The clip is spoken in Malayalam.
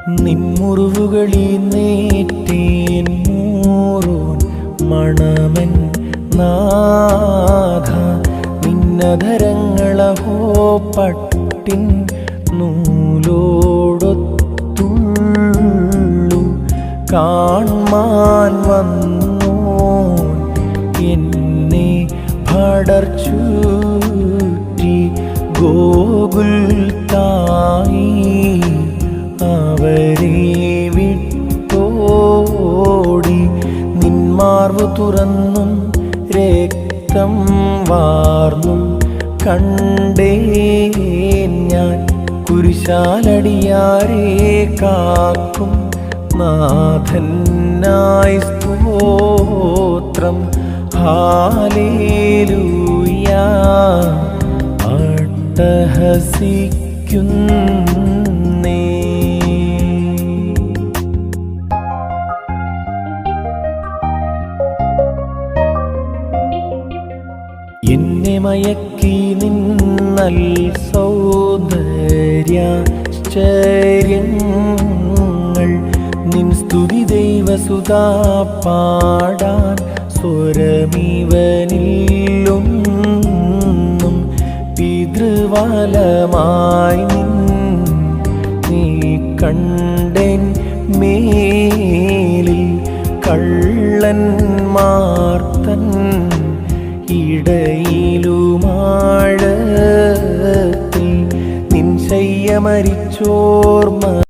നിൻമുറിവുകളിന്നേറ്റേൻ മൂറോൻ മണമൻ നാഥ. നിന്നധരങ്ങളഹോ പട്ടിൻ നൂലോടൊത്തുള്ളു കാൺമാൻ വന്നോൻ എന്നെ പടർച്ചൂറ്റി ഗോകുൽത്തായി അവരെ വിട്ടോടി. നിന്മാർവു തുറന്നും രക്തം വാർന്നും കണ്ടേൻ ഞാൻ. കുരിശാലടിയാരെ കാക്കും നാഥനായി സ്തോത്രം. ഹാലേലൂയ അട്ടഹസിക്കുന്നേ. എന്നെ മയക്കി നിന്നൽ സൗന്ദര്യാശ്ചര്യങ്ങൾ. നിൻ സ്തുതി ദൈവസുതാ പാടാൻ സ്വരമിവനില്ലൊന്നും. പിതൃവാലമായി നീ കണ്ടെൻ മേലിൽ കള്ളന്മാർത്തൻ ഇടയിലുമാഴത്തിൽ നിൻ ശയ്യ മരിച്ചോർമ്മ